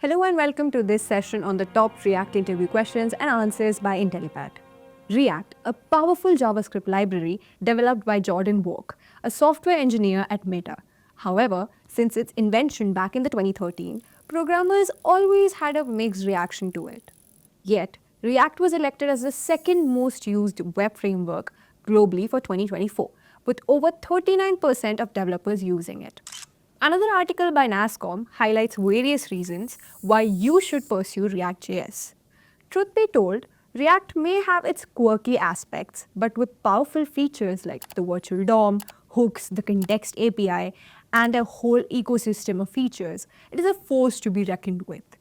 Hello and welcome to this session on the top React interview questions and answers by IntelliPad. React, a powerful JavaScript library developed by Jordan Walk, a software engineer at Meta. However, since its invention back in the 2013, programmers always had a mixed reaction to it. Yet, React was elected as the second most used web framework globally for 2024, with over 39% of developers using it. Another article by NASCOM highlights various reasons why you should pursue reactjs. Truth be told, React may have its quirky aspects, but with powerful features like the virtual DOM, hooks, the context API, and a whole ecosystem of features, it is a force to be reckoned with.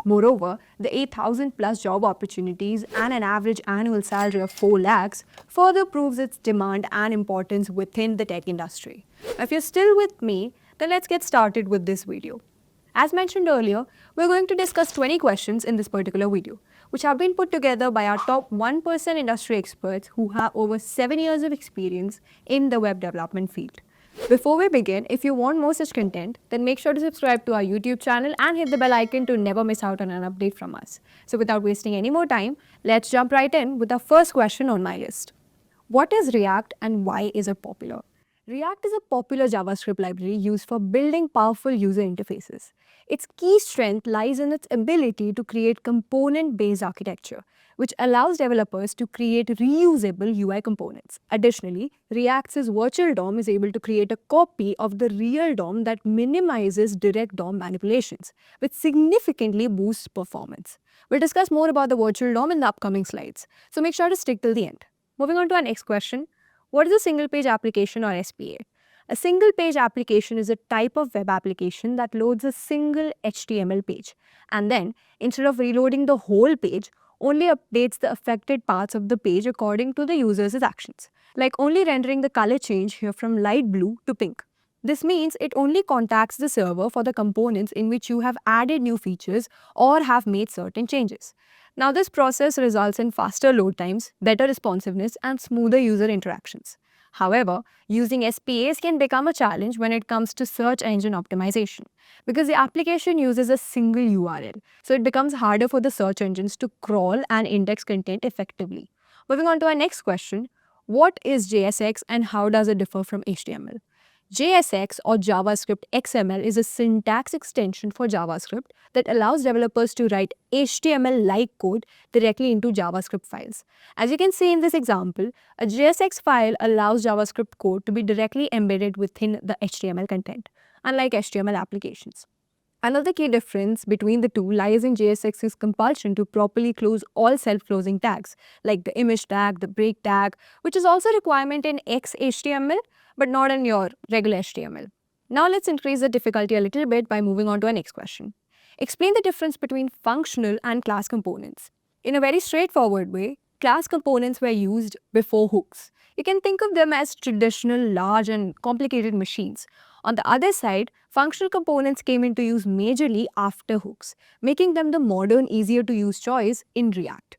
Moreover, the 8,000 plus job opportunities and an average annual salary of 4 lakhs further proves its demand and importance within the tech industry. Now, if you're still with me, then let's get started with this video. As mentioned earlier, we're going to discuss 20 questions in this particular video, which have been put together by our top 1% industry experts who have over 7 years of experience in the web development field. Before we begin, if you want more such content, then make sure to subscribe to our YouTube channel and hit the bell icon to never miss out on an update from us. So without wasting any more time, let's jump right in with our first question on my list. What is React and why is it popular? React is a popular JavaScript library used for building powerful user interfaces. Its key strength lies in its ability to create component-based architecture, which allows developers to create reusable UI components. Additionally, React's virtual DOM is able to create a copy of the real DOM that minimizes direct DOM manipulations, which significantly boosts performance. We'll discuss more about the virtual DOM in the upcoming slides, so make sure to stick till the end. Moving on to our next question. What is a single-page application or SPA? A single-page application is a type of web application that loads a single HTML page and then, instead of reloading the whole page, only updates the affected parts of the page according to the user's actions, like only rendering the color change here from light blue to pink. This means it only contacts the server for the components in which you have added new features or have made certain changes. Now, this process results in faster load times, better responsiveness, and smoother user interactions. However, using SPAs can become a challenge when it comes to search engine optimization because the application uses a single URL, so it becomes harder for the search engines to crawl and index content effectively. Moving on to our next question, what is JSX and how does it differ from HTML? JSX or JavaScript XML is a syntax extension for JavaScript that allows developers to write HTML-like code directly into JavaScript files. As you can see in this example, a JSX file allows JavaScript code to be directly embedded within the HTML content, unlike HTML applications. Another key difference between the two lies in JSX's compulsion to properly close all self-closing tags, like the image tag, the break tag, which is also a requirement in XHTML, but not in your regular HTML. Now let's increase the difficulty a little bit by moving on to our next question. Explain the difference between functional and class components. In a very straightforward way, class components were used before hooks. You can think of them as traditional, large and complicated machines. On the other side, functional components came into use majorly after hooks, making them the modern, easier to use choice in React.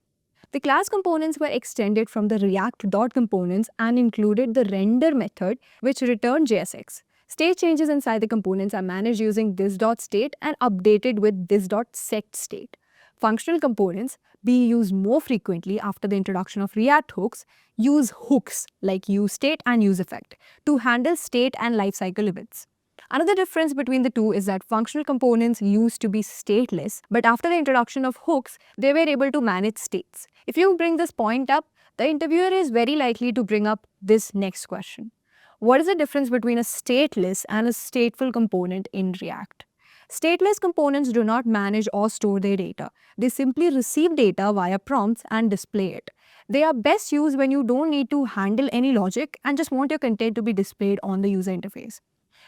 The class components were extended from the React.components and included the render method, which returned JSX. State changes inside the components are managed using this.state and updated with this.setState. Functional components, being used more frequently after the introduction of React hooks, use hooks like useState and useEffect to handle state and lifecycle events. Another difference between the two is that functional components used to be stateless, but after the introduction of hooks, they were able to manage states. If you bring this point up, the interviewer is very likely to bring up this next question. What is the difference between a stateless and a stateful component in React? Stateless components do not manage or store their data. They simply receive data via prompts and display it. They are best used when you don't need to handle any logic and just want your content to be displayed on the user interface.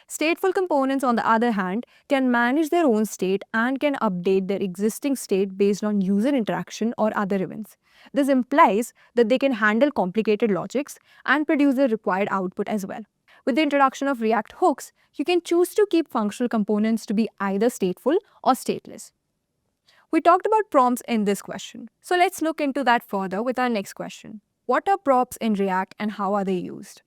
Stateful components, on the other hand, can manage their own state and can update their existing state based on user interaction or other events. This implies that they can handle complicated logics and produce the required output as well. With the introduction of React hooks, you can choose to keep functional components to be either stateful or stateless. We talked about prompts in this question, so let's look into that further with our next question. What are props in React and how are they used?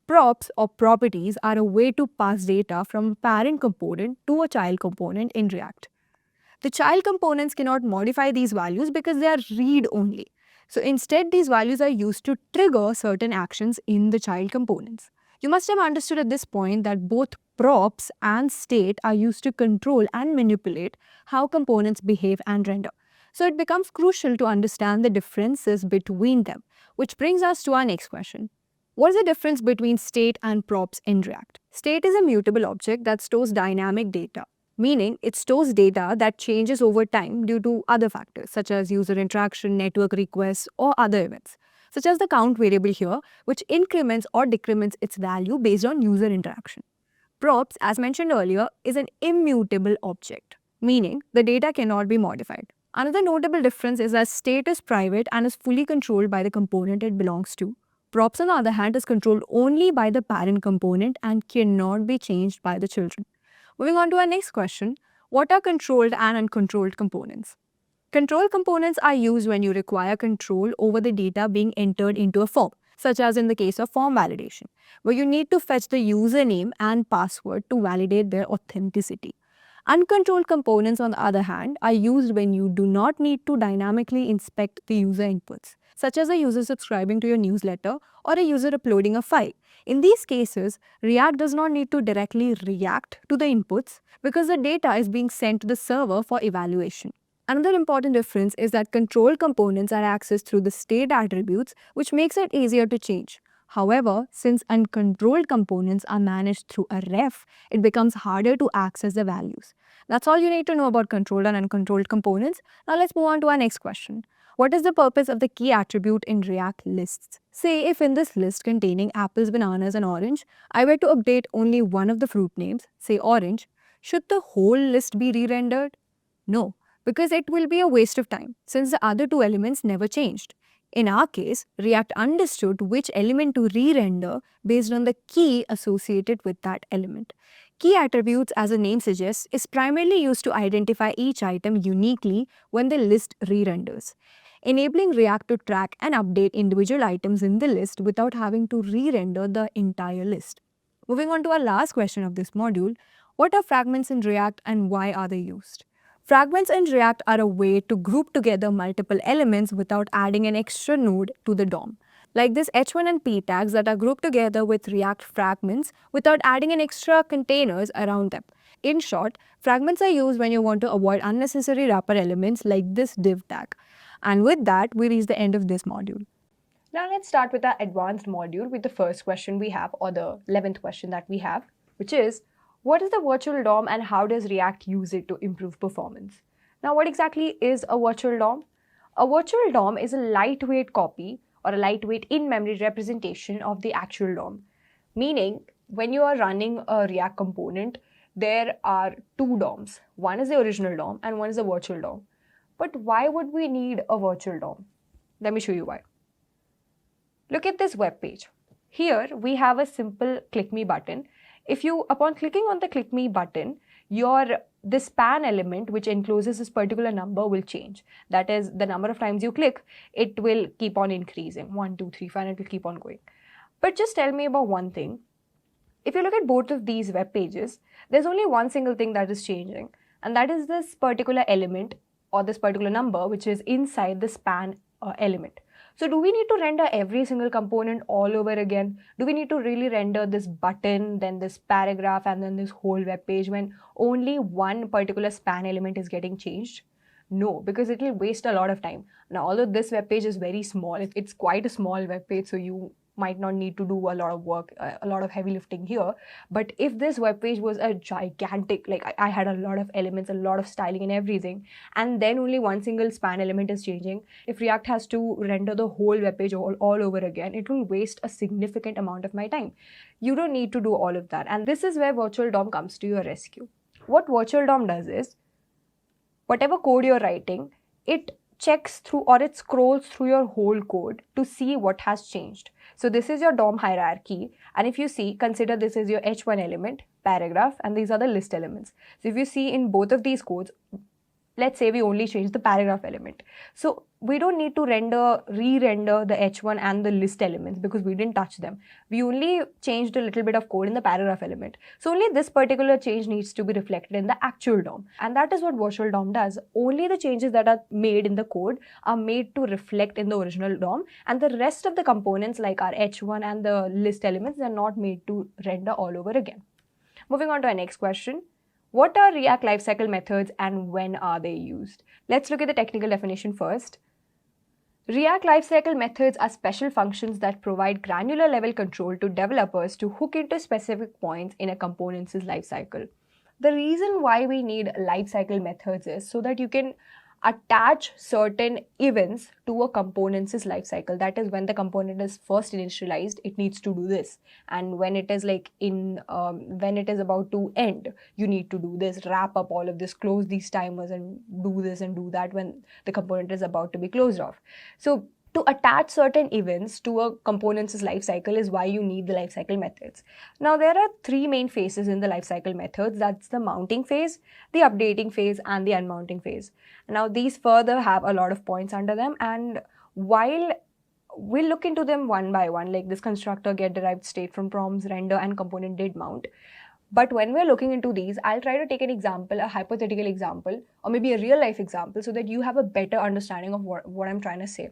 Props or properties are a way to pass data from a parent component to a child component in React. The child components cannot modify these values because they are read only. So instead, these values are used to trigger certain actions in the child components. You must have understood at this point that both props and state are used to control and manipulate how components behave and render. So it becomes crucial to understand the differences between them, which brings us to our next question. What is the difference between state and props in React? State is a mutable object that stores dynamic data, meaning it stores data that changes over time due to other factors such as user interaction, network requests, or other events, such as the count variable here, which increments or decrements its value based on user interaction. Props, as mentioned earlier, is an immutable object, meaning the data cannot be modified. Another notable difference is that state is private and is fully controlled by the component it belongs to. Props, on the other hand, is controlled only by the parent component and cannot be changed by the children. Moving on to our next question, what are controlled and uncontrolled components? Control components are used when you require control over the data being entered into a form, such as in the case of form validation, where you need to fetch the username and password to validate their authenticity. Uncontrolled components, on the other hand, are used when you do not need to dynamically inspect the user inputs, such as a user subscribing to your newsletter or a user uploading a file. In these cases, React does not need to directly react to the inputs because the data is being sent to the server for evaluation. Another important difference is that control components are accessed through the state attributes, which makes it easier to change. However, since uncontrolled components are managed through a ref, it becomes harder to access the values. That's all you need to know about controlled and uncontrolled components. Now let's move on to our next question. What is the purpose of the key attribute in React lists? Say if in this list containing apples, bananas and orange, I were to update only one of the fruit names, say orange, should the whole list be re-rendered? No, because it will be a waste of time since the other two elements never changed. In our case, React understood which element to re-render based on the key associated with that element. Key attributes, as the name suggests, is primarily used to identify each item uniquely when the list re-renders, enabling React to track and update individual items in the list without having to re-render the entire list. Moving on to our last question of this module, what are fragments in React and why are they used? Fragments in React are a way to group together multiple elements without adding an extra node to the DOM. Like this h1 and p tags that are grouped together with React fragments without adding an extra containers around them. In short, fragments are used when you want to avoid unnecessary wrapper elements like this div tag. And with that, we reach the end of this module. Now let's start with our advanced module with the first question we have, or the 11th question that we have, which is, what is the virtual DOM and how does React use it to improve performance? Now, what exactly is a virtual DOM? A virtual DOM is a lightweight copy or a lightweight in-memory representation of the actual DOM. Meaning, when you are running a React component, there are two DOMs. One is the original DOM and one is the virtual DOM. But why would we need a virtual DOM? Let me show you why. Look at this web page. Here, we have a simple click me button. Upon clicking on the click me button, this span element which encloses this particular number will change. That is, the number of times you click, it will keep on increasing. 1, 2, 3, 4, and it will keep on going. But just tell me about one thing. If you look at both of these web pages, there's only one single thing that is changing, and that is this particular element or this particular number which is inside the span element. So do we need to render every single component all over again? Do we need to really render this button, then this paragraph, and then this whole web page when only one particular span element is getting changed? No, because it will waste a lot of time. Now, although this web page is very small, it's quite a small web page, so you might not need to do a lot of work, a lot of heavy lifting here. But if this web page was a gigantic, like I had a lot of elements, a lot of styling and everything, and then only one single span element is changing, if React has to render the whole web page all over again, it will waste a significant amount of my time. You don't need to do all of that. And this is where virtual DOM comes to your rescue. What virtual DOM does is, whatever code you're writing, it checks through or it scrolls through your whole code to see what has changed. So this is your DOM hierarchy, and if you see, consider this is your h1 element, paragraph, and these are the list elements. So if you see in both of these codes, let's say we only change the paragraph element. So we don't need to re-render the h1 and the list elements because we didn't touch them. We only changed a little bit of code in the paragraph element. So only this particular change needs to be reflected in the actual DOM. And that is what virtual DOM does. Only the changes that are made in the code are made to reflect in the original DOM, and the rest of the components like our h1 and the list elements are not made to render all over again. Moving on to our next question. What are React lifecycle methods and when are they used? Let's look at the technical definition first. React lifecycle methods are special functions that provide granular level control to developers to hook into specific points in a component's lifecycle. The reason why we need lifecycle methods is so that you can attach certain events to a component's lifecycle. That is, when the component is first initialized, it needs to do this, and when it is when it is about to end, you need to do this, wrap up all of this, close these timers, and do this and do that when the component is about to be closed off. So to attach certain events to a component's lifecycle is why you need the lifecycle methods. Now, there are three main phases in the lifecycle methods. That's the mounting phase, the updating phase, and the unmounting phase. Now, these further have a lot of points under them, and while we'll look into them one by one, like this constructor, get derived state from proms, render, and component did mount. But when we're looking into these, I'll try to take an example, a hypothetical example, or maybe a real life example, so that you have a better understanding of what I'm trying to say.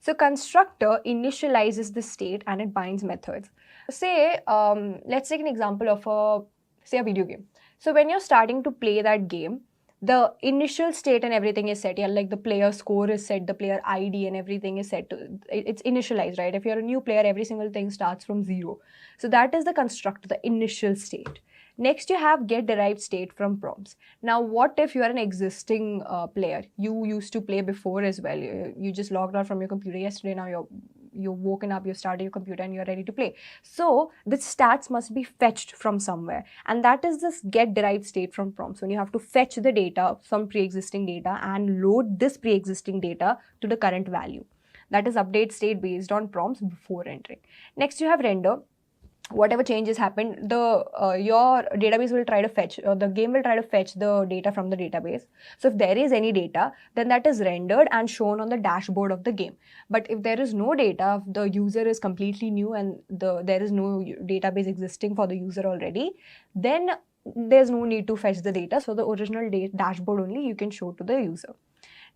So constructor initializes the state and it binds methods. Say, let's take an example of a video game. So when you're starting to play that game, the initial state and everything is set. Yeah, like the player score is set, the player ID and everything is set. It's initialized, right? If you're a new player, every single thing starts from 0. So that is the constructor, the initial state. Next, you have get derived state from prompts. Now, what if you are an existing player? You used to play before as well. You just logged out from your computer yesterday. Now you're woken up, you started your computer and you're ready to play. So the stats must be fetched from somewhere. And that is this get derived state from prompts. When you have to fetch the data, some pre-existing data, and load this pre-existing data to the current value. That is update state based on prompts before entering. Next, you have render. Whatever changes happened, your database will try to fetch, or the game will try to fetch the data from the database. So if there is any data, then that is rendered and shown on the dashboard of the game. But if there is no data, the user is completely new and there is no database existing for the user already, then there's no need to fetch the data. So the original dashboard only you can show to the user.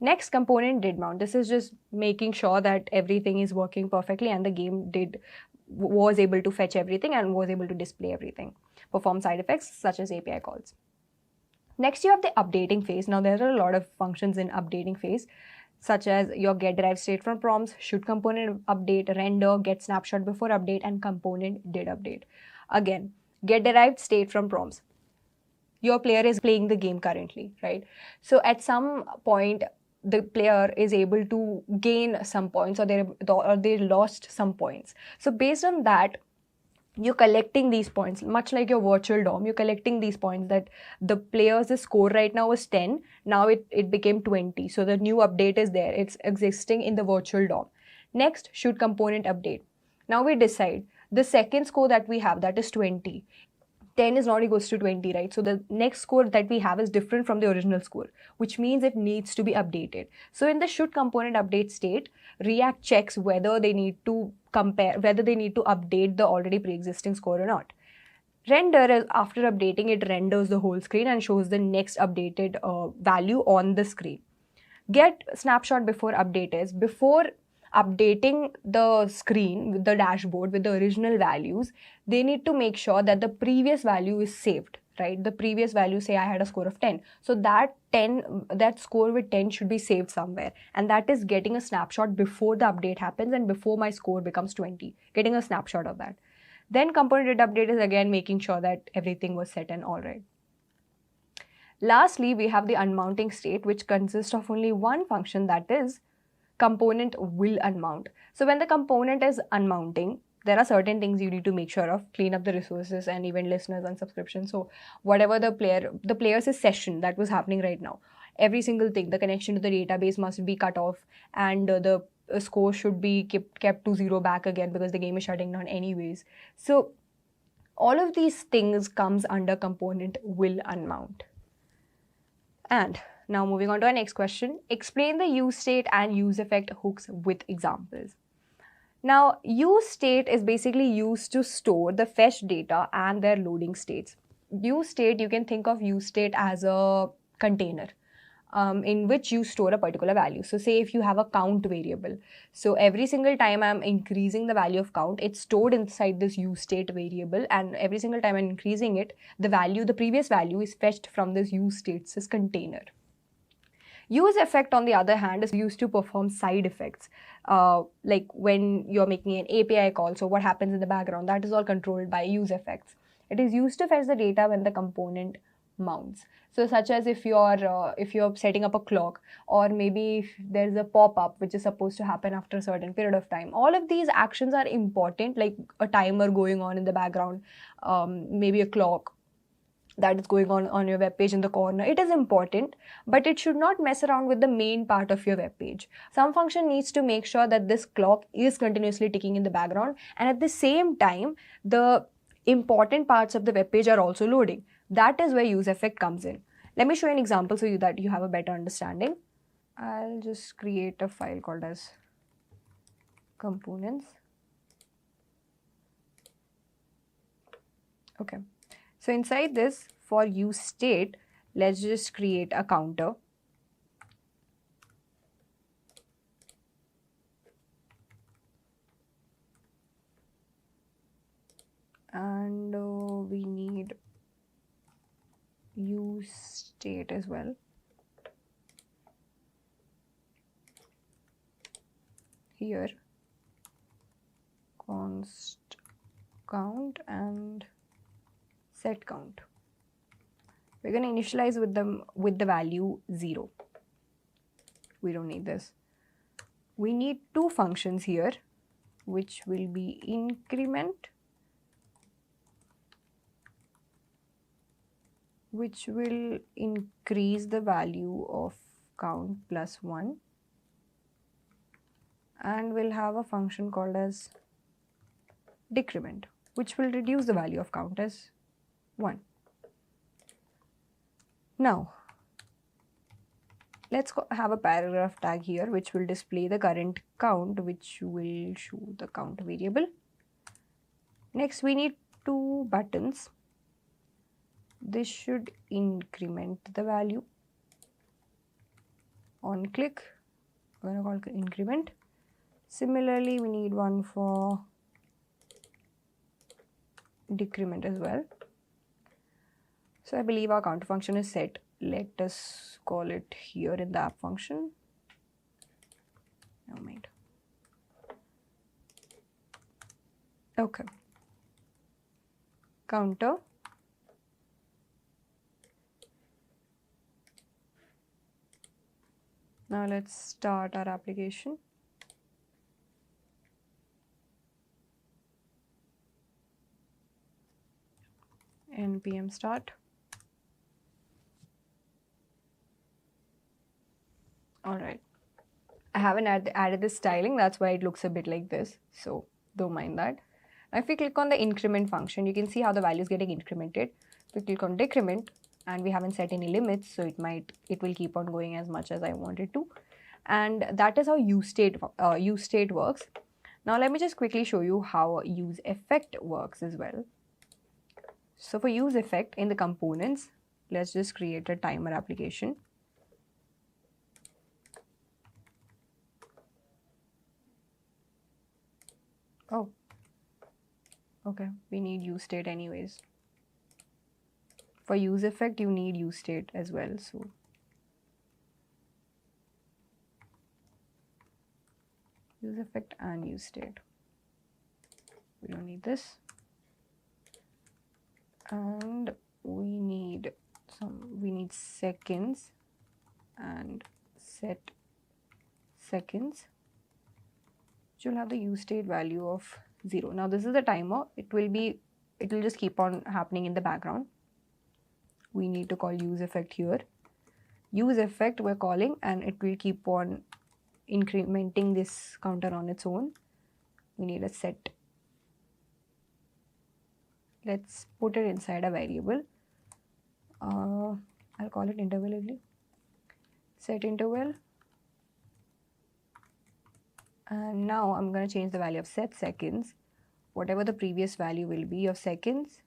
Next, component did mount. This is just making sure that everything is working perfectly and the game was able to fetch everything and was able to display everything, perform side effects such as API calls. Next, you have the updating phase. Now, there are a lot of functions in updating phase, such as your get derived state from prompts, should component update, render, get snapshot before update, and component did update. Again, get derived state from prompts. Your player is playing the game currently, right? So at some point, the player is able to gain some points, or they lost some points. So based on that, you're collecting these points, much like your virtual DOM. You're collecting these points that the player's score right now is 10. Now it became 20. So the new update is there. It's existing in the virtual DOM. Next, should component update. Now we decide the second score that we have, that is 20. 10 is not equals to 20, right? So the next score that we have is different from the original score, which means it needs to be updated. So in the should component update state, React checks whether they need to update the already pre-existing score or not. Render is after updating, it renders the whole screen and shows the next updated value on the screen. Get snapshot before update is before updating the screen, the dashboard with the original values, they need to make sure that the previous value is saved, right? The previous value, say I had a score of 10. So that score with 10 should be saved somewhere. And that is getting a snapshot before the update happens and before my score becomes 20, getting a snapshot of that. Then component did update is again making sure that everything was set and all right. Lastly, we have the unmounting state, which consists of only one function, that is component will unmount. So when the component is unmounting, there are certain things you need to make sure of, clean up the resources and event listeners and subscriptions. So whatever the player's session that was happening right now, every single thing, the connection to the database must be cut off, and the score should be kept to 0 back again because the game is shutting down anyways. So all of these things comes under component will unmount. And now moving on to our next question, explain the use state and use effect hooks with examples. Now, use state is basically used to store the fetch data and their loading states. Use state, you can think of use state as a container in which you store a particular value. So say if you have a count variable. So every single time I'm increasing the value of count, it's stored inside this use state variable, and every single time I'm increasing it, the previous value is fetched from this use states container. Use effect, on the other hand, is used to perform side effects, like when you're making an API call. So what happens in the background, that is all controlled by use effects. It is used to fetch the data when the component mounts. So such as if you're setting up a clock, or maybe if there's a pop-up which is supposed to happen after a certain period of time. All of these actions are important, like a timer going on in the background, maybe a clock that is going on your web page in the corner. It is important, but it should not mess around with the main part of your web page. Some function needs to make sure that this clock is continuously ticking in the background, and at the same time the important parts of the web page are also loading. That is where use effect comes in. Let me show you an example so that you have a better understanding. I'll just create a file called as components. Okay. So inside this, for use state, let's just create a counter. And we need use state as well. Here, const count and set count. We're going to initialize with the value 0. We don't need this. We need two functions here, which will be increment, which will increase the value of count plus 1, and we'll have a function called as decrement, which will reduce the value of count as 1. Now, let's have a paragraph tag here which will display the current count, which will show the count variable. Next, we need two buttons. This should increment the value. On click, we're going to call increment. Similarly, we need one for decrement as well. So I believe our counter function is set. Let us call it here in the app function. Never mind. Okay. Counter. Now let's start our application. npm start. Alright, I haven't added this styling, that's why it looks a bit like this, so don't mind that. Now if we click on the increment function, you can see how the value is getting incremented. If we click on decrement, and we haven't set any limits, so it will keep on going as much as I want it to. And that is how use state works. Now let me just quickly show you how use effect works as well. So for use effect in the components, let's just create a timer application. Oh, okay, we need use state anyways. For use effect, you need use state as well. So use effect and use state. We don't need this. And we need seconds and set seconds, which will have the use state value of 0. Now this is the timer. It will just keep on happening in the background. We need to call use effect here. Use effect we're calling, and it will keep on incrementing this counter on its own. We need a set. Let's put it inside a variable. I'll call it interval. set interval, and now I'm going to change the value of set seconds. Whatever the previous value will be of seconds,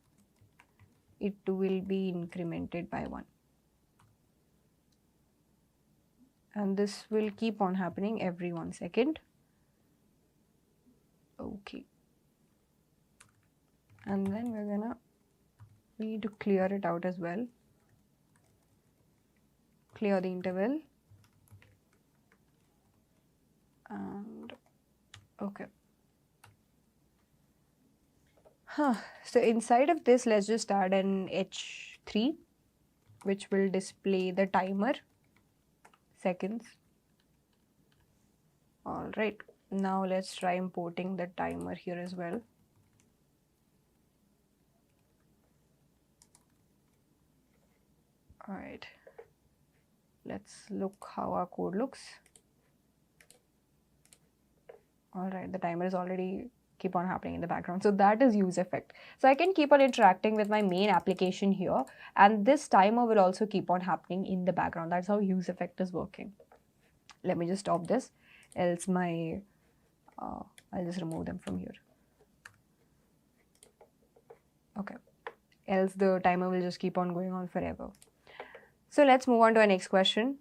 it will be incremented by 1. And this will keep on happening every 1 second. Okay. And then we need to clear it out as well. Clear the interval. And okay. So inside of this, let's just add an H3, which will display the timer seconds. All right. Now let's try importing the timer here as well. All right. Let's look how our code looks. All right, the timer is already keep on happening in the background. So that is use effect. So I can keep on interacting with my main application here, and this timer will also keep on happening in the background. That's how use effect is working. Let me just stop this, else I'll just remove them from here. Okay, else the timer will just keep on going on forever. So let's move on to our next question,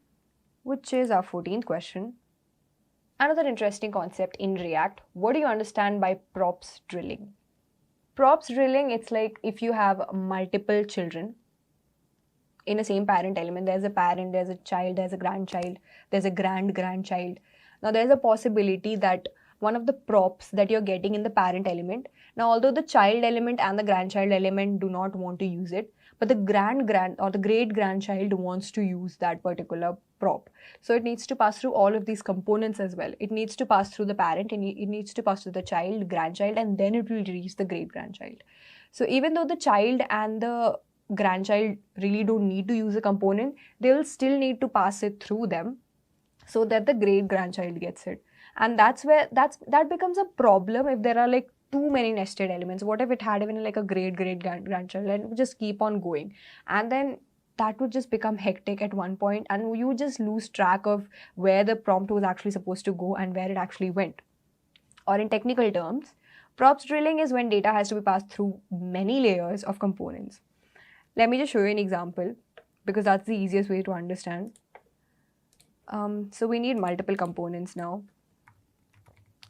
which is our 14th question. Another interesting concept in React. What do you understand by props drilling? Props drilling, it's like if you have multiple children in a same parent element. There's a parent, there's a child, there's a grandchild, there's a grandchild. Now there's a possibility that one of the props that you're getting in the parent element, now although the child element and the grandchild element do not want to use it, but the grand or the great grandchild wants to use that particular prop. So it needs to pass through all of these components as well. It needs to pass through the parent, and it needs to pass through the child, grandchild, and then it will reach the great grandchild. So even though the child and the grandchild really don't need to use a component, they'll still need to pass it through them so that the great grandchild gets it. And that's where that becomes a problem if there are like too many nested elements. What if it had even like a great grandchild, and it would just keep on going, and then that would just become hectic at one point, and you just lose track of where the prompt was actually supposed to go and where it actually went. Or in technical terms, props drilling is when data has to be passed through many layers of components. Let me just show you an example, because that's the easiest way to understand. So we need multiple components now.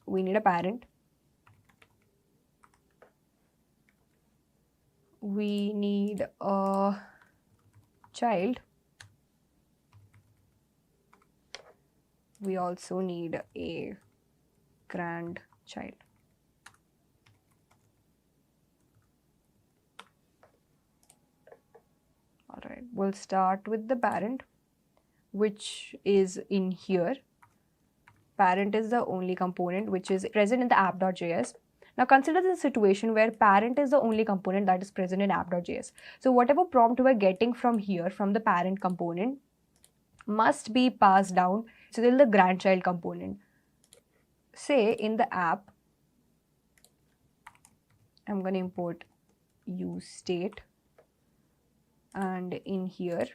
We need a parent. We need a child. We also need a grandchild. All right, we'll start with the parent, which is in here. Parent is the only component which is present in the app.js. Now consider the situation where parent is the only component that is present in app.js. So whatever prompt we're getting from here, from the parent component, must be passed down to the grandchild component. Say in the app, I'm going to import use state, and in here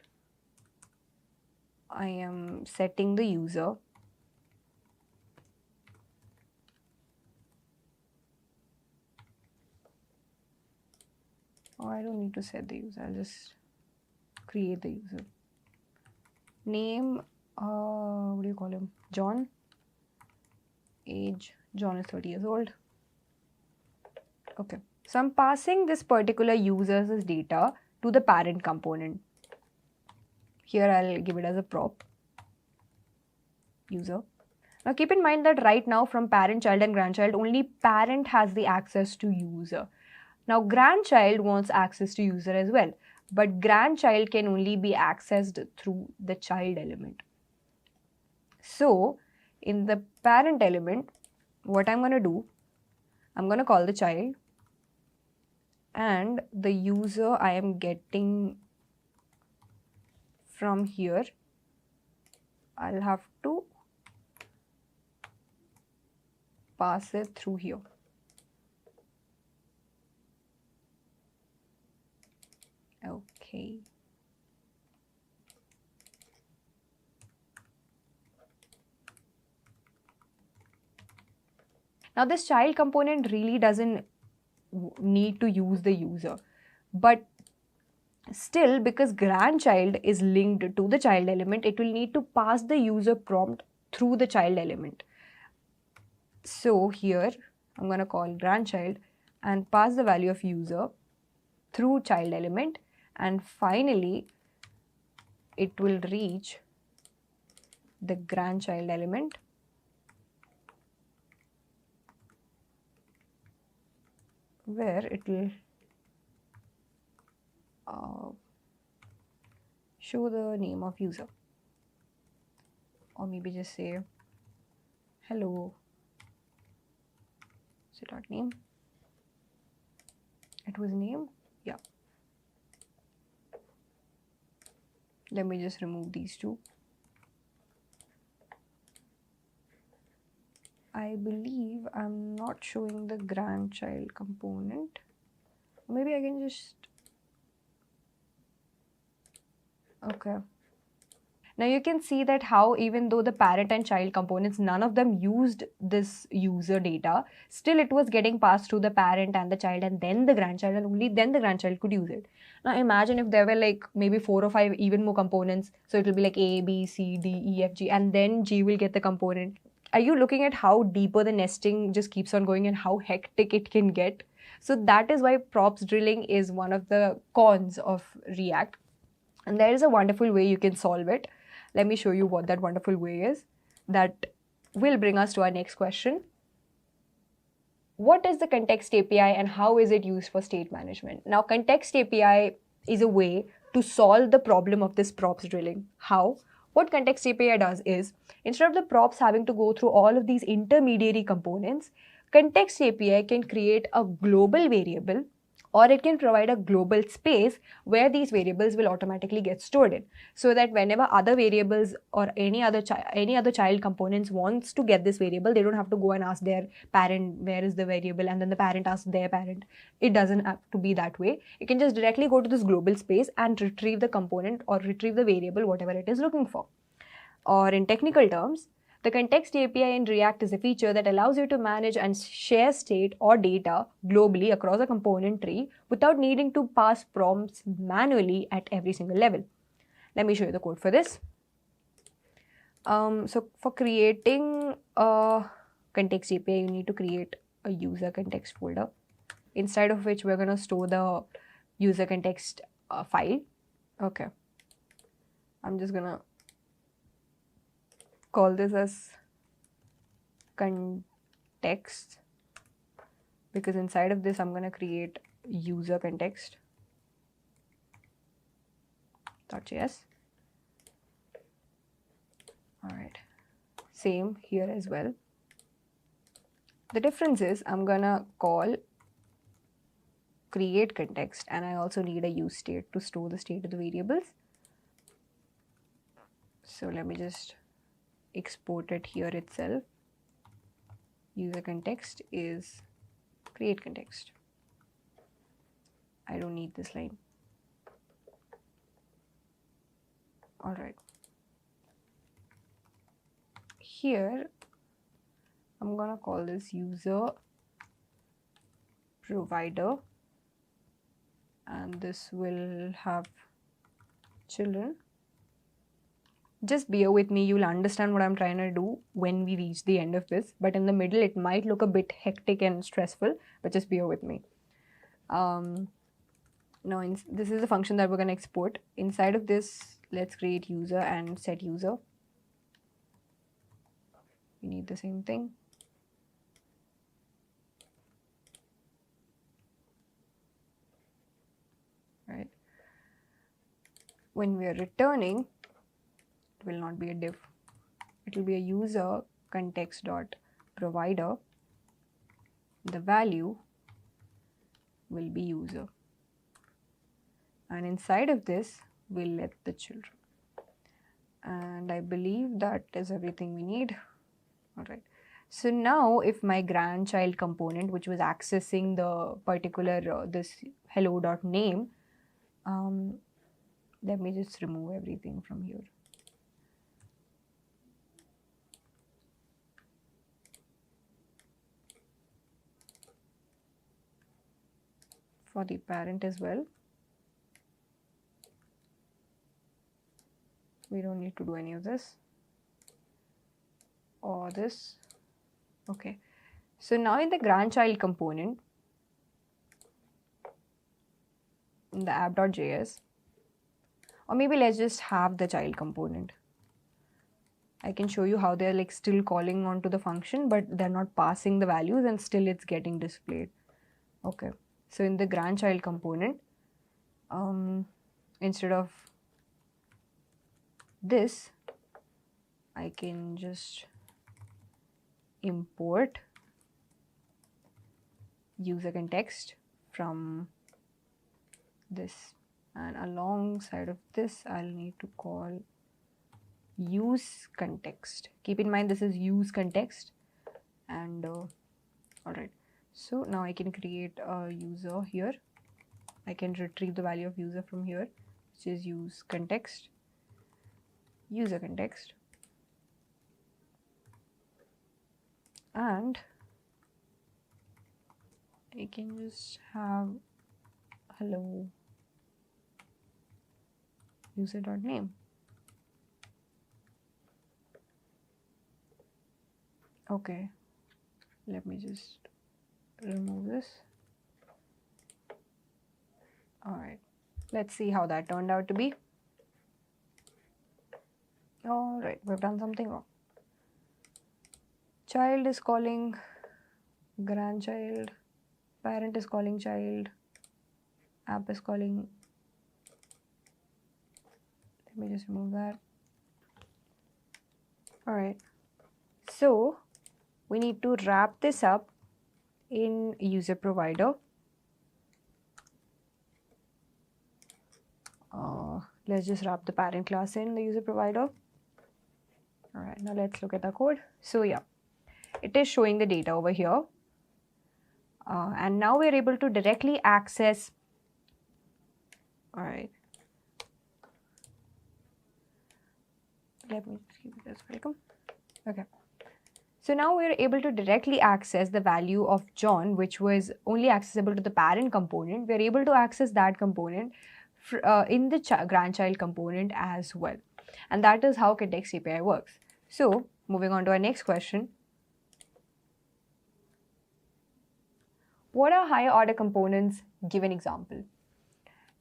I am setting the user. Oh, I don't need to set the user, I'll just create the user. Name, what do you call him? John. Age, John is 30 years old. Okay, so I'm passing this particular user's data to the parent component. Here I'll give it as a prop, user. Now keep in mind that right now from parent, child and grandchild, only parent has the access to user. Now grandchild wants access to user as well, but grandchild can only be accessed through the child element. So in the parent element, what I'm going to do, I'm going to call the child, and the user I am getting from here, I'll have to pass it through here. Okay. Now this child component really doesn't need to use the user, but still, because grandchild is linked to the child element, it will need to pass the user prompt through the child element. So here I'm going to call grandchild and pass the value of user through child element, and finally it will reach the grandchild element, where it will show the name of user, or maybe just say hello. Is it not name? It was name? Yeah. Let me just remove these two. I believe I'm not showing the grandchild component. Maybe I can just... Okay. Now you can see that how even though the parent and child components, none of them used this user data, still it was getting passed through the parent and the child and then the grandchild, and only then the grandchild could use it. Now imagine if there were like maybe 4 or 5 even more components. So it will be like A, B, C, D, E, F, G, and then G will get the component. Are you looking at how deeper the nesting just keeps on going and how hectic it can get? So that is why props drilling is one of the cons of React. And there is a wonderful way you can solve it. Let me show you what that wonderful way is. That will bring us to our next question. What is the context API and how is it used for state management? Now, context API is a way to solve the problem of this props drilling. How? What context API does is, instead of the props having to go through all of these intermediary components, context API can create a global variable, or it can provide a global space where these variables will automatically get stored in, so that whenever other variables or any other child components wants to get this variable, they don't have to go and ask their parent where is the variable, and then the parent asks their parent. It doesn't have to be that way. You can just directly go to this global space and retrieve the component or retrieve the variable, whatever it is looking for. Or in technical terms, the context API in React is a feature that allows you to manage and share state or data globally across a component tree without needing to pass prompts manually at every single level. Let me show you the code for this. So for creating a context API, you need to create a user context folder, inside of which we're going to store the user context file. Okay. I'm just going to call this as context, because inside of this I'm going to create user context.js. Alright, same here as well. The difference is I'm going to call create context, and I also need a use state to store the state of the variables. So let me just export it here itself. User context is create context. I don't need this line. All right. Here, I'm gonna call this user provider, and this will have children. Just bear with me, you'll understand what I'm trying to do when we reach the end of this, but in the middle it might look a bit hectic and stressful, but just bear with me. Now this is the function that we're going to export. Inside of this, let's create user and set user. We need the same thing. Right. When we are returning, it will not be a div. It will be a user context.provider. The value will be user. And inside of this, we'll let the children. And I believe that is everything we need. All right. So now if my grandchild component, which was accessing the particular this hello.name, let me just remove everything from here. for the parent as well. We don't need to do any of this or this. Okay, so now in the grandchild component, in the app.js, or maybe let's just have the child component. I can show you how they're like still calling onto the function, but they're not passing the values and still it's getting displayed. Okay, so in the grandchild component, instead of this, I can just import user context from this, and alongside of this I'll need to call use context. Keep in mind this is use context. And alright, so now I can create a user here. I can retrieve the value of user from here, which is use context, user context, and I can just have hello user.name. Okay, let me just remove this. Alright, let's see how that turned out to be. Alright, we've done something wrong. Child is calling grandchild, parent is calling child, app is calling. Let me just remove that. Alright, so we need to wrap this up in user provider. Let's just wrap the parent class in the user provider. Alright, now let's look at the code. So yeah, it is showing the data over here. And now we're able to directly access. Alright. Let me just keep this welcome. Okay. So now we're able to directly access the value of John, which was only accessible to the parent component. We're able to access that component in the grandchild component as well. And that is how Context API works. So moving on to our next question. What are higher order components? Give an example.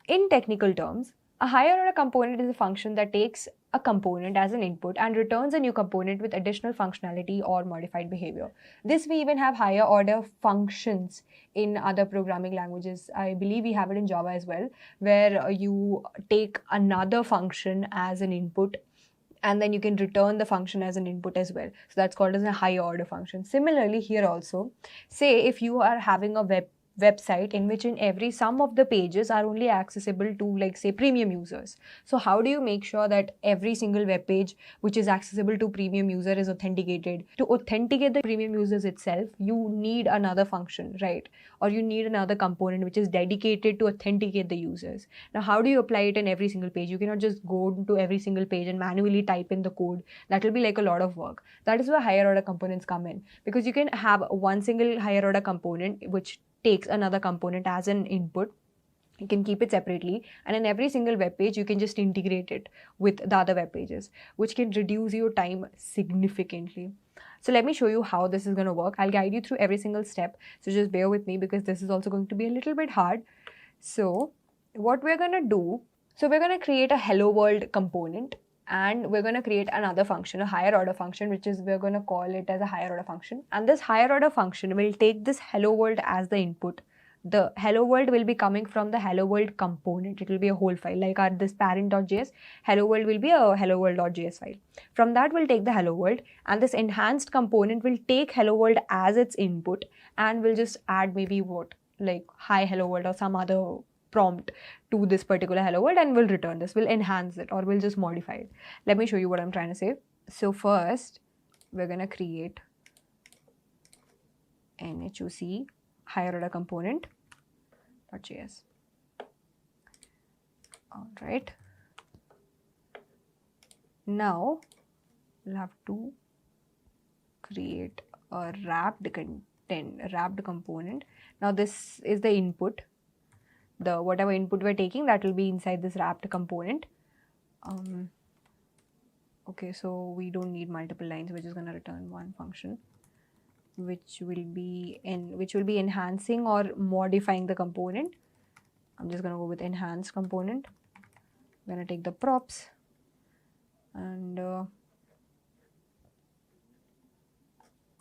In technical terms, a higher order component is a function that takes a component as an input and returns a new component with additional functionality or modified behavior. This we even have higher order functions in other programming languages. I believe we have it in Java as well, where you take another function as an input and then you can return the function as an input as well. So that's called as a higher order function. Similarly here also, say if you are having a website in which in every some of the pages are only accessible to, like, say, premium users. So how do you make sure that every single web page which is accessible to premium user is authenticated? To authenticate the premium users itself, you need another function, right? Or you need another component which is dedicated to authenticate the users. Now how do you apply it in every single page? You cannot just go to every single page and manually type in the code. That will be like a lot of work. That is where higher order components come in, because you can have one single higher order component which takes another component as an input. You can keep it separately, and in every single web page you can just integrate it with the other web pages, which can reduce your time significantly. So let me show you how this is going to work. I'll guide you through every single step, so just bear with me because this is also going to be a little bit hard. So what we're going to do, so we're going to create a hello world component, and we're going to create another function, a higher order function, which is, we're going to call it as a higher order function. And this higher order function will take this hello world as the input. The hello world will be coming from the hello world component. It will be a whole file, like our this parent.js. Hello world will be a hello world.js file. From that we'll take the hello world, and this enhanced component will take hello world as its input, and we'll just add maybe what, like hi hello world or some other prompt to this particular hello world, and we'll return this. We'll enhance it, or we'll just modify it. Let me show you what I'm trying to say. So first we're going to create NHOC higher order component.js. All right, now we'll have to create a wrapped component. Now this is the input, the whatever input we're taking, that will be inside this wrapped component. Okay, so we don't need multiple lines. We're just going to return one function which will be enhancing or modifying the component. I'm just going to go with enhanced component. I'm going to take the props and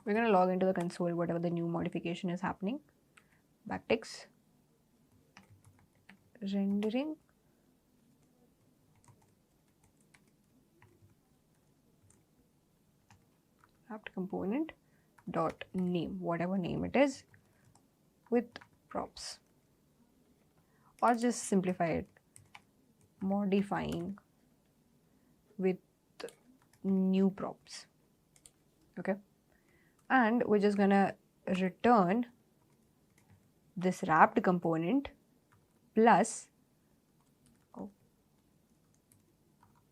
we're going to log into the console whatever the new modification is happening. Backticks, rendering, wrapped component dot name, whatever name it is, with props, or just simplify it, modifying with new props. Okay, and we're just gonna return this wrapped component plus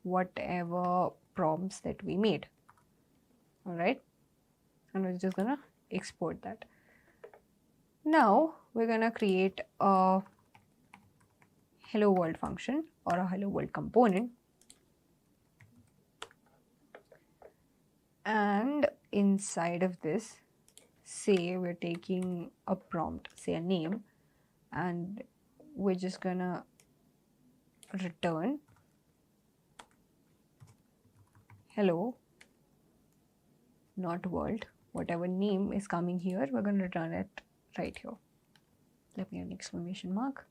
whatever prompts that we made. All right, and we're just gonna export that. Now we're gonna create a hello world function or a hello world component, and inside of this, say we're taking a prompt, say a name, and we're just gonna return hello, not world. Whatever name is coming here, we're going to return it right here. Let me add an exclamation mark.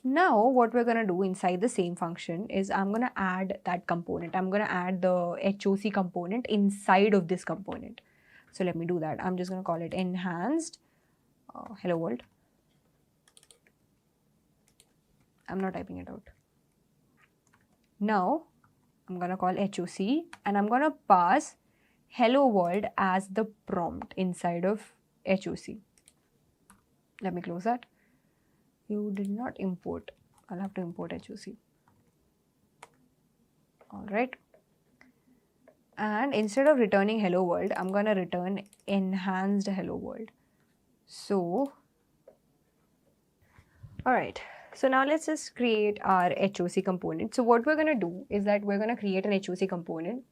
Now what we're going to do inside the same function is I'm going to add that component. I'm going to add the HOC component inside of this component. So let me do that. I'm just going to call it enhanced hello world. I'm not typing it out. Now I'm going to call HOC and I'm going to pass hello world as the prompt inside of HOC. Let me close that. You did not import. I'll have to import HOC. All right. And instead of returning hello world, I'm going to return enhanced hello world. So, all right. So now let's just create our HOC component. So what we're going to do is that we're going to create an HOC component.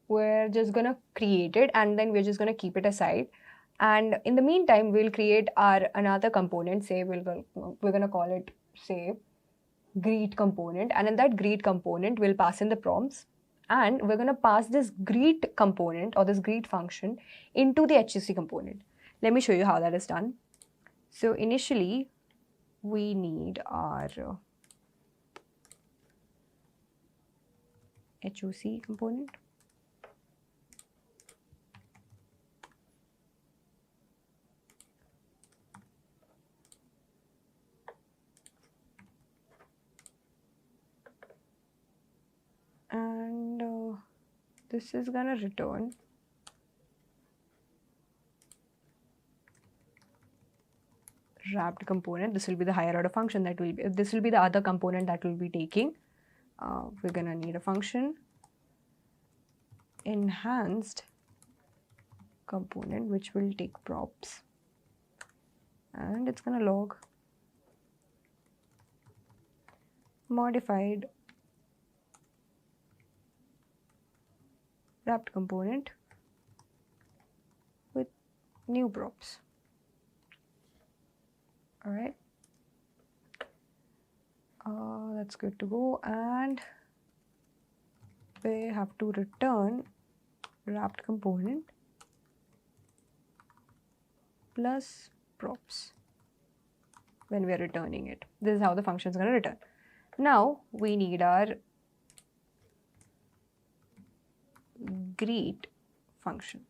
We're just going to create it and then we're just going to keep it aside. And in the meantime, we'll create our another component. Say we're going to call it, say, greet component. And in that greet component, we'll pass in the prompts. And we're going to pass this greet component or this greet function into the HOC component. Let me show you how that is done. So initially, we need our HOC component. And this is gonna return wrapped component. This will be the higher order function that will be, this will be the other component that will be taking. We're gonna need a function enhanced component which will take props and it's gonna log modified wrapped component with new props. All right, that's good to go, and we have to return wrapped component plus props when we are returning it. This is how the function is going to return. Now we need our greet function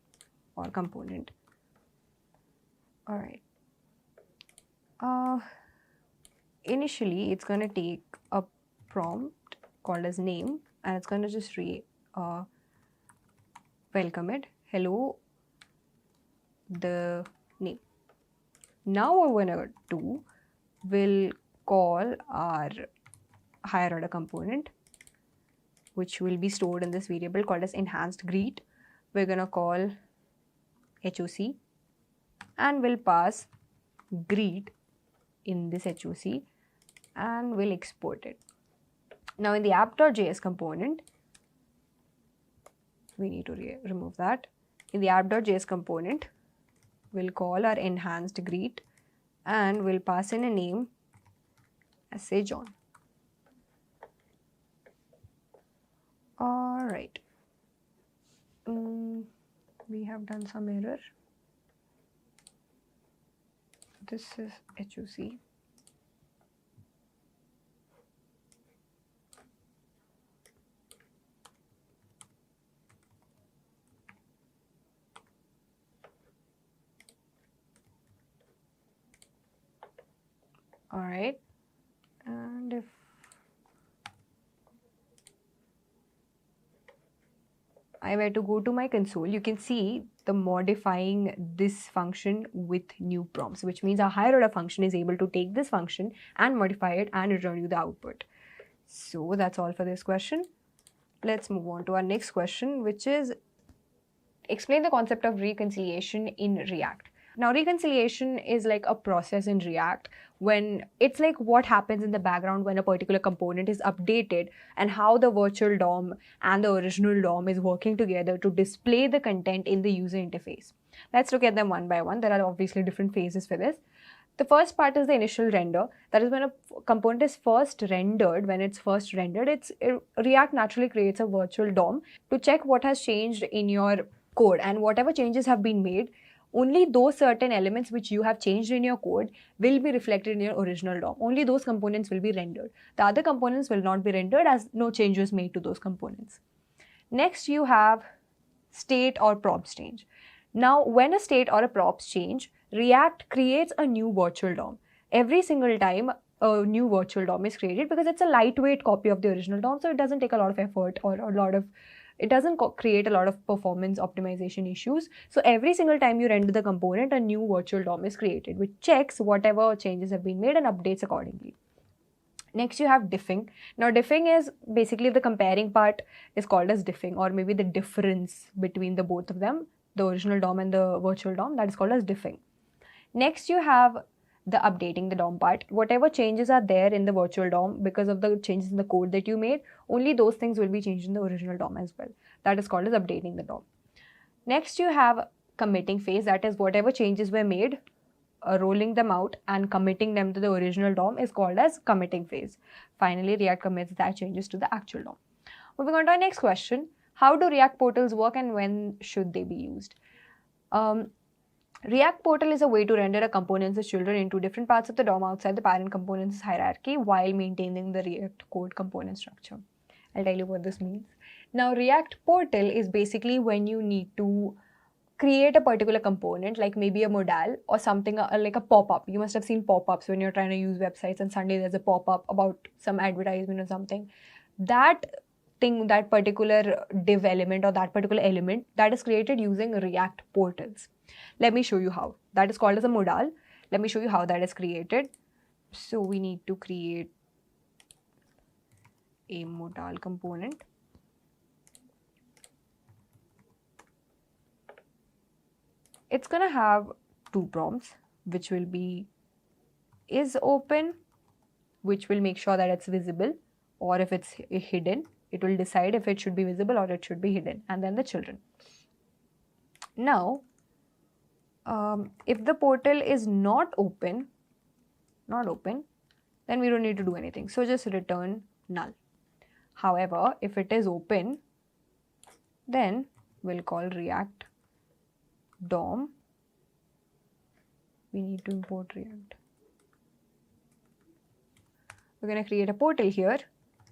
or component. All right. Initially, it's going to take a prompt called as name and it's going to just welcome it. Hello, the name. Now what we're going to do, we'll call our higher order component, which will be stored in this variable called as enhanced greet. We're going to call HOC and we'll pass greet in this HOC and we'll export it. Now in the app.js component, we need to remove that. In the app.js component, we'll call our enhanced greet and we'll pass in a name as say John. All right. We have done some error. This is HOC. All right. And if I were to go to my console, you can see the modifying this function with new prompts, which means a higher order function is able to take this function and modify it and return you the output. So that's all for this question. Let's move on to our next question, which is explain the concept of reconciliation in React. Now, reconciliation is like a process in React when it's like what happens in the background when a particular component is updated and how the virtual DOM and the original DOM is working together to display the content in the user interface. Let's look at them one by one. There are obviously different phases for this. The first part is the initial render. That is when a component is first rendered. When it's first rendered, React naturally creates a virtual DOM to check what has changed in your code, and whatever changes have been made, only those certain elements which you have changed in your code will be reflected in your original DOM. Only those components will be rendered. The other components will not be rendered as no change was made to those components. Next, you have state or props change. Now, when a state or a props change, React creates a new virtual DOM. Every single time a new virtual DOM is created, because it's a lightweight copy of the original DOM, so it doesn't take a lot of effort or it doesn't create a lot of performance optimization issues. So every single time you render the component, a new virtual DOM is created, which checks whatever changes have been made and updates accordingly. Next, you have diffing. Now, diffing is basically the comparing part is called as diffing, or maybe the difference between the both of them, the original DOM and the virtual DOM, that is called as diffing. Next, you have the updating the DOM part. Whatever changes are there in the virtual DOM because of the changes in the code that you made, only those things will be changed in the original DOM as well. That is called as updating the DOM. Next, you have committing phase. That is whatever changes were made, rolling them out and committing them to the original DOM is called as committing phase. Finally, React commits that changes to the actual DOM. Moving on to our next question. How do React portals work and when should they be used? React portal is a way to render a component's children into different parts of the DOM outside the parent component's hierarchy while maintaining the React code component structure. I'll tell you what this means. Now, React portal is basically when you need to create a particular component, like maybe a modal or something like a pop-up. You must have seen pop-ups when you're trying to use websites and suddenly there's a pop-up about some advertisement or something. That thing, that particular div element or that particular element, that is created using React portals. Let me show you how. That is called as a modal. Let me show you how that is created. So we need to create a modal component. It's going to have two prompts, which will be is open, which will make sure that it's visible, or if it's hidden, it will decide if it should be visible or it should be hidden, and then the children. Now, if the portal is not open, then we don't need to do anything. So just return null. However, if it is open, then we'll call React DOM. We need to import React. We're going to create a portal here,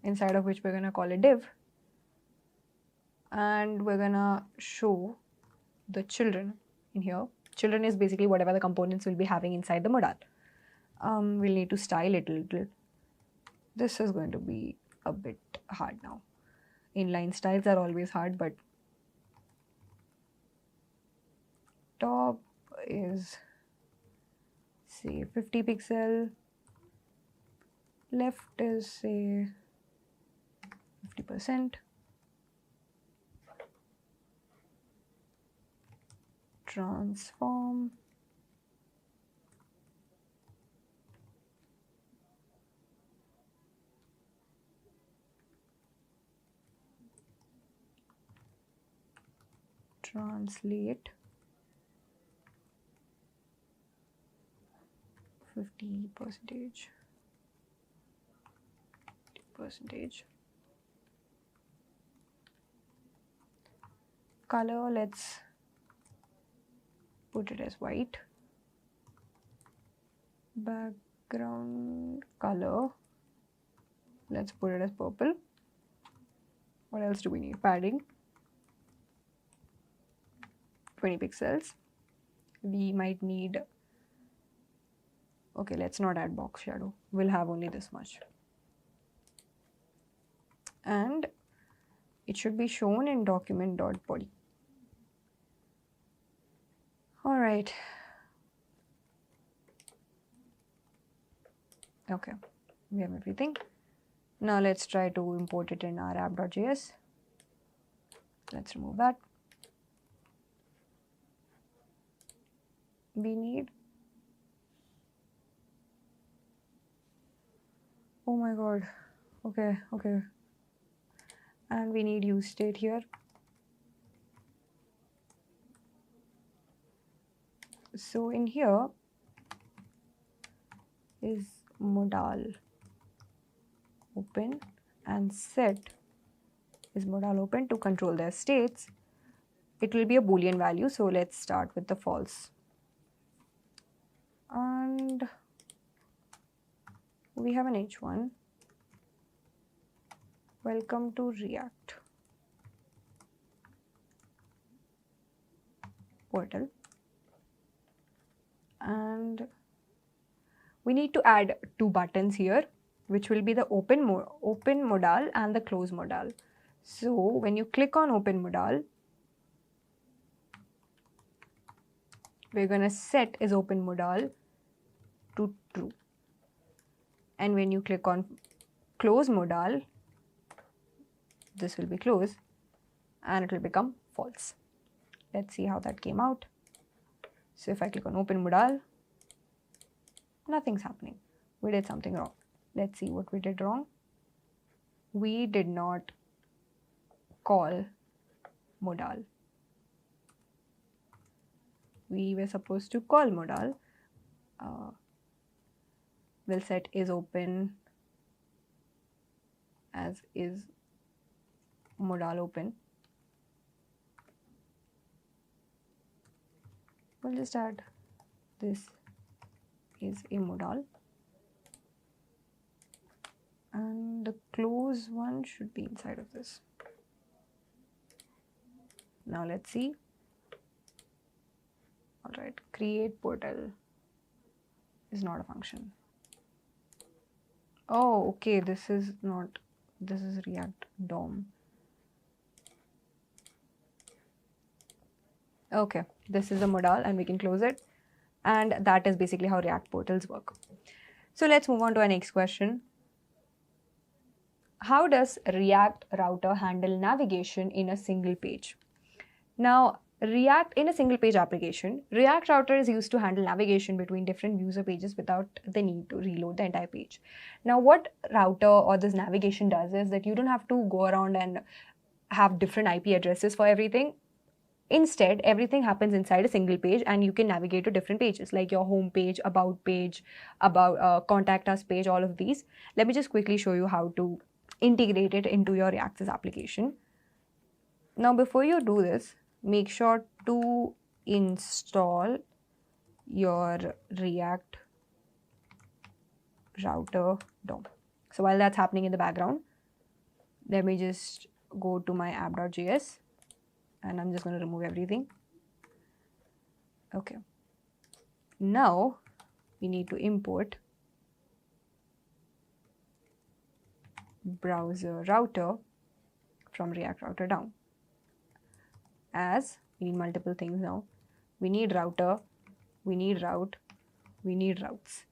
inside of which we're going to call a div. And we're going to show the children in here. Children is basically whatever the components will be having inside the modal. We'll need to style it a little. This is going to be a bit hard now. Inline styles are always hard, but top is say 50 pixel, left is say 50%, transform, translate 50% percentage. Color, let's put it as white. Background color, let's put it as purple. What else do we need? Padding, 20 pixels. We might need, okay, let's not add box shadow. We'll have only this much. And it should be shown in document.body. All right. Okay, we have everything. Now let's try to import it in our app.js. Let's remove that. We need, oh my god, okay, and we need use state here. So in here is modal open and set is modal open to control their states. It will be a boolean value, so let's start with the false. And we have an h1. Welcome to React portal. And we need to add two buttons here, which will be the open modal and the close modal. So when you click on open modal, we're going to set is open modal to true. And when you click on close modal, this will be close and it will become false. Let's see how that came out. So if I click on open modal, nothing's happening. We did something wrong. Let's see what we did wrong. We did not call modal. We were supposed to call modal. We'll set is open as is modal open. We'll just add this is a modal. And the close one should be inside of this. Now let's see. All right, create portal is not a function. Oh, okay, this is React DOM. Okay, this is a modal and we can close it. And that is basically how React portals work. So let's move on to our next question. How does React router handle navigation in a single page? Now, in a single page application, React router is used to handle navigation between different user pages without the need to reload the entire page. Now, what router or this navigation does is that you don't have to go around and have different IP addresses for everything. Instead, everything happens inside a single page and you can navigate to different pages like your home page, about contact us page, all of these. Let me just quickly show you how to integrate it into your React.js application. Now, before you do this, make sure to install your React router DOM. So while that's happening in the background, let me just go to my app.js and I'm just going to remove everything. Okay. Now we need to import browser router from React router down. As we need multiple things now. We need router, we need route, we need routes,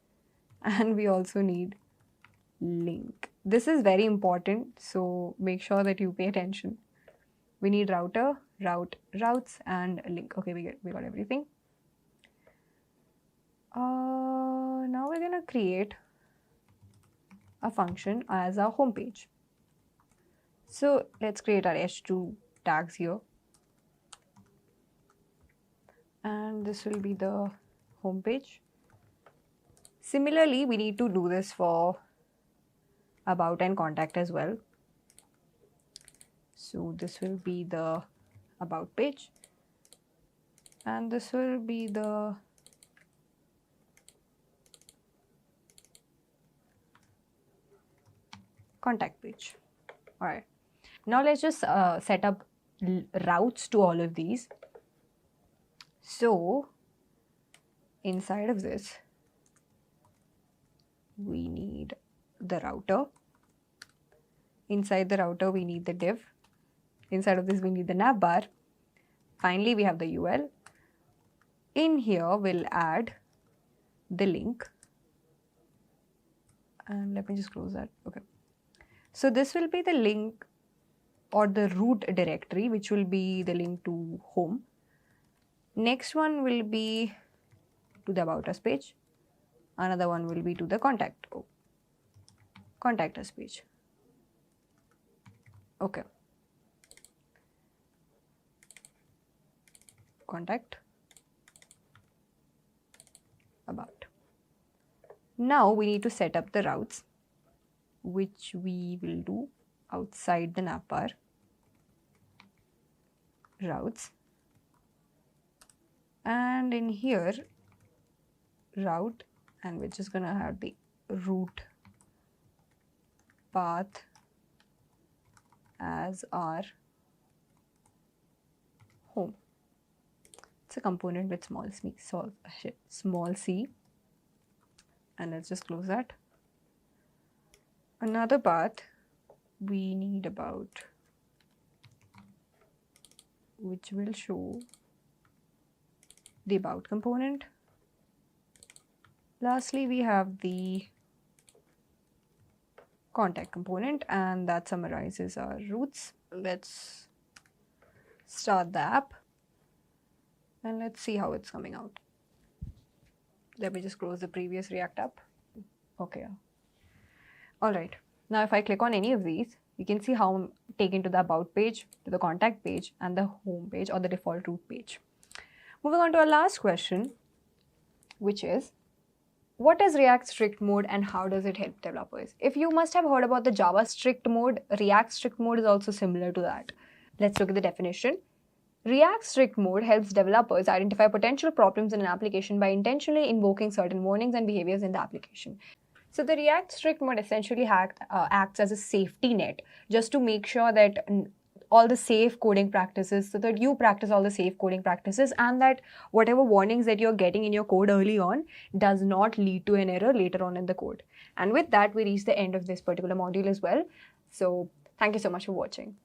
and we also need link. This is very important, so make sure that you pay attention. We need router, route, routes, and link. Okay, we got everything. Now we're gonna create a function as our home page. So let's create our h2 tags here. and this will be the home page. Similarly, we need to do this for about and contact as well. So this will be the about page, and this will be the contact page. All right. Now let's just set up routes to all of these. So inside of this, we need the router. Inside the router, we need the div. Inside of this, we need the navbar. Finally, we have the UL. In here, we'll add the link. And let me just close that. Okay. So this will be the link or the root directory, which will be the link to home. Next one will be to the About Us page. Another one will be to the Contact Us page. Okay. Contact, About. Now we need to set up the routes, which we will do outside the navbar. Routes, and in here route, and we're just gonna have the root path as our home. It's a component with small c, and let's just close that. Another path we need about, which will show the about component. Lastly, we have the contact component, and that summarizes our routes. Let's start the app and let's see how it's coming out. Let me just close the previous React app. Okay. All right. Now, if I click on any of these, you can see how I'm taken to the about page, to the contact page, and the home page or the default root page. Moving on to our last question, which is, what is React strict mode and how does it help developers? If you must have heard about the Java strict mode, React strict mode is also similar to that. Let's look at the definition. React strict mode helps developers identify potential problems in an application by intentionally invoking certain warnings and behaviors in the application. So the React strict mode essentially acts as a safety net, just to make sure that all the safe coding practices, so that you practice all the safe coding practices, and that whatever warnings that you're getting in your code early on does not lead to an error later on in the code. And with that, we reach the end of this particular module as well. So thank you so much for watching.